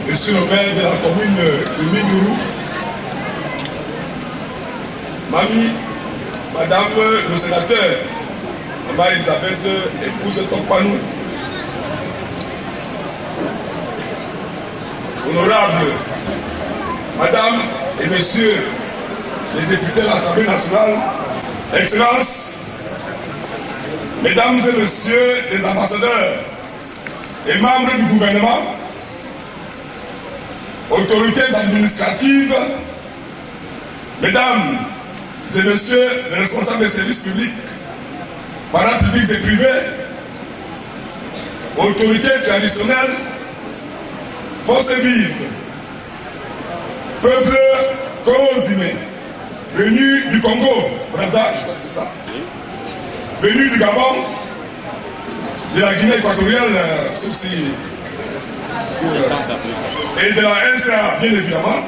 Monsieur le maire de la commune de Mindourou, Mamie, Madame le sénateur, Maman Elisabeth, épouse Tompanou, honorables Madame et Messieurs les députés de l'Assemblée nationale, Excellences, Mesdames et Messieurs les ambassadeurs et membres du gouvernement, autorités administratives, Mesdames et Messieurs les responsables des services publics, parents publics et privés, autorités traditionnelles, forces vives, peuple corosimé, venu du Congo, Brazza, je crois que c'est ça, venu du Gabon, de la Guinée équatoriale, sauf si, et de la NCA, bien évidemment.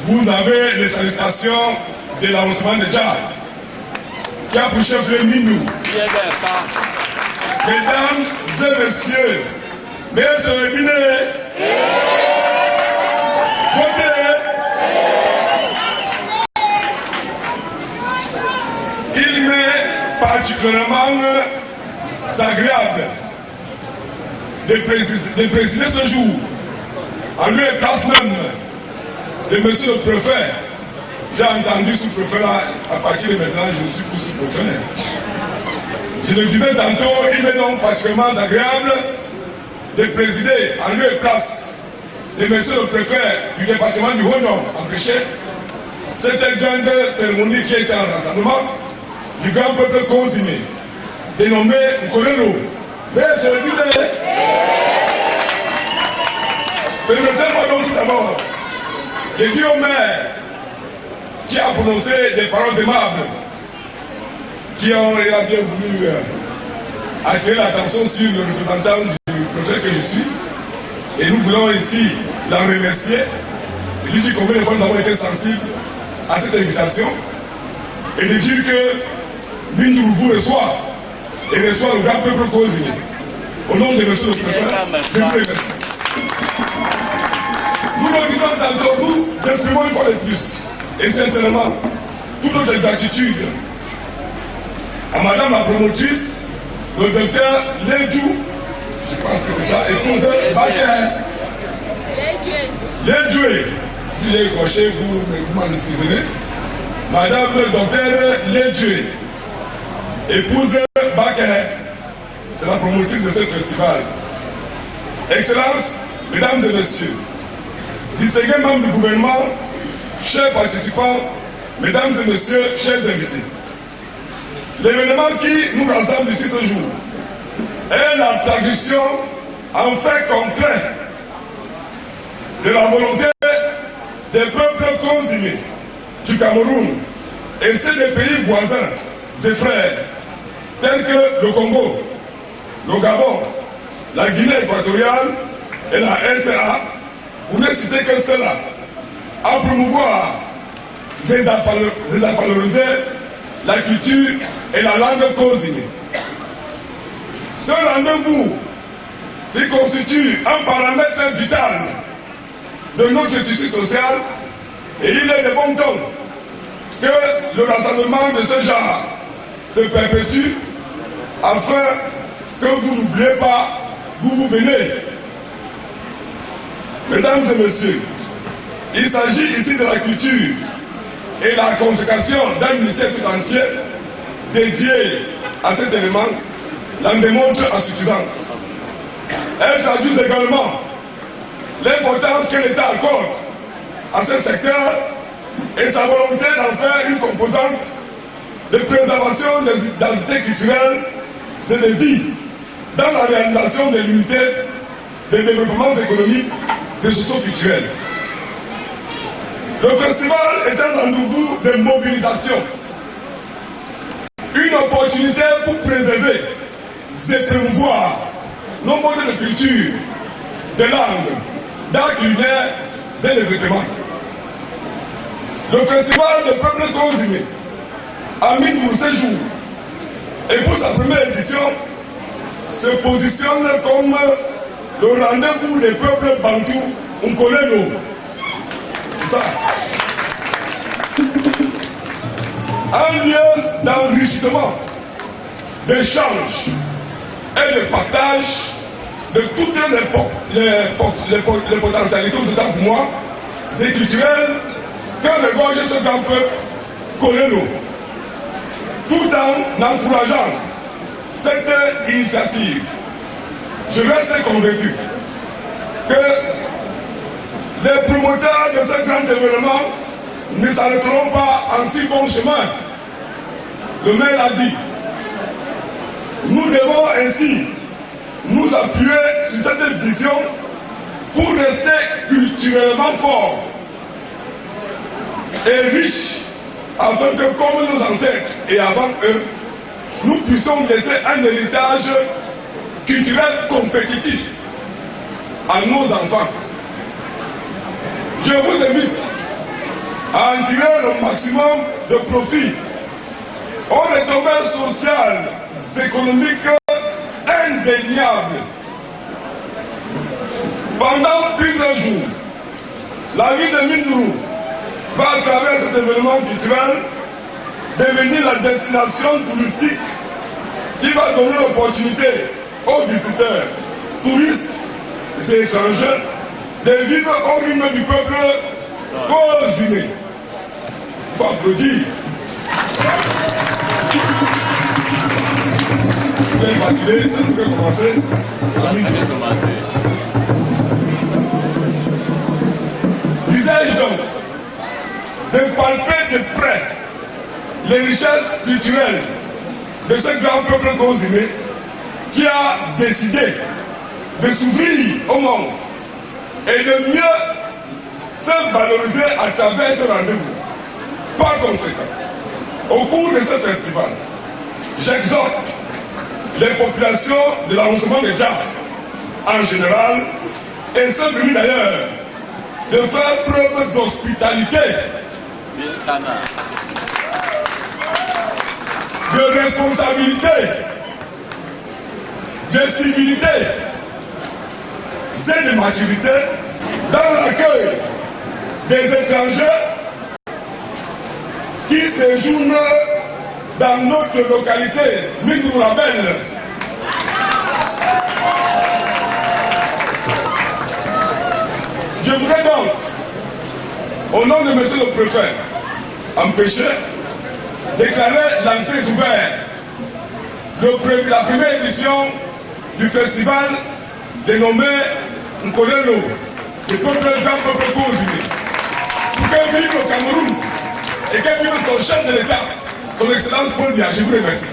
Vous avez les salutations de l'avancement de Tchad, qui a pour chef le Minou. Mesdames et messieurs, Messieurs les Binés, votez. Il m'est particulièrement agréable de présider ce jour, en lieu et place même de monsieur le préfet. J'ai entendu sous-préfet là, à partir de maintenant, je ne suis plus sous-préfet. Je le disais tantôt, il m'est donc particulièrement agréable de présider en lieu et place de monsieur le préfet du département du Haut-Nord, en Péché, cette grande cérémonie qui était en rassemblement du grand peuple consigné, dénommé Nkorelo. Mais je le disais, permettez-moi donc tout d'abord de dire au maire qui a prononcé des paroles aimables, qui ont bien voulu attirer l'attention sur le représentant du projet que je suis. Et nous voulons ici l'en remercier et lui dire combien de fois nous avons été sensibles à cette invitation et de dire que Mindourou vous reçoit et reçoit le grand peuple causé. Au nom de monsieur le préfet, je vous remercie. Nous le disons tantôt, nous exprimons une fois de plus et sincèrement toute notre gratitude à madame la promotrice, le docteur Ledjou, je pense que c'est ça, épouse Baker. Ledjoué, si j'ai coché, vous m'en excuserez. Madame le docteur Ledjoué, épouse Baker, c'est la promotrice de ce festival. Excellences, mesdames et messieurs, distingués membres du gouvernement, chers participants, mesdames et messieurs, chers invités. L'événement qui nous rassemble ici ce jour est la traduction en fait concret de la volonté des peuples consignés du Cameroun et ceux des pays voisins et frères tels que le Congo, le Gabon, la Guinée équatoriale et la RCA, pour ne citer que cela, à promouvoir et à valoriser la culture et la langue consignée. Ce rendez-vous qui constitue un paramètre vital de notre tissu social, et il est de bon ton que le rassemblement de ce genre se perpétue afin que vous n'oubliez pas d'où vous venez. Mesdames et messieurs, il s'agit ici de la culture et la consécration d'un ministère tout entier dédié à cet élément l'en démontre en suffisance. Elle traduit également l'importance que l'État accorde à ce secteur et sa volonté d'en faire une composante de préservation des identités culturelles et des vies dans la réalisation de l'unité de développement économique et socio-culturel. Le festival est un rendez-vous de mobilisation, une opportunité pour préserver et promouvoir nos modes de culture, de langue, d'art culinaire et de vêtements. Le festival de peuple consigné a mis pour ce jour et pour sa première édition se positionne comme le rendez-vous des peuples bantous Nkolelo. C'est ça. Un lieu d'enrichissement, d'échange et de partage de toutes les potentialités, c'est pour moi, c'est culturel, que regorge ce grand peuple Nkolelo, tout en encourageant cette initiative. Je reste convaincu que les promoteurs de ce grand événement ne s'arrêteront pas en si bon chemin. Le maire a dit, nous devons ainsi nous appuyer sur cette vision pour rester culturellement forts et riches, afin que, comme nos ancêtres et avant eux, nous puissions laisser un héritage culturel compétitif à nos enfants. Je vous invite à en tirer le maximum de profit aux retombées sociales, économiques indéniables. Pendant plusieurs jours, la ville de Mindourou va, à travers cet événement culturel, devenir la destination touristique qui va donner l'opportunité aux visiteurs, touristes et étrangers de vivre au rythme du peuple cosiné. Il faut applaudir. Vous pouvez faciliter, ça peut commencer. Disais-je donc, de palper de près les richesses culturelles de ce grand peuple cosiné qui a décidé de s'ouvrir au monde et de mieux se valoriser à travers ce rendez-vous. Par conséquent, au cours de ce festival, j'exhorte les populations de l'arrondissement de Dia en général et ceux venus d'ailleurs de faire preuve d'hospitalité, de responsabilité, de civilité et de maturité dans l'accueil des étrangers qui séjournent dans notre localité, Mindourou-la-Belle. Je voudrais donc, au nom de M. le Préfet, empêcher, déclarer l'entrée ouverte. La première édition du festival dénommé Nkolelo, le grand peuple cosiné. Pour que vive le Cameroun et que vive son chef de l'État, son Excellence Paul Biya. Je vous remercie.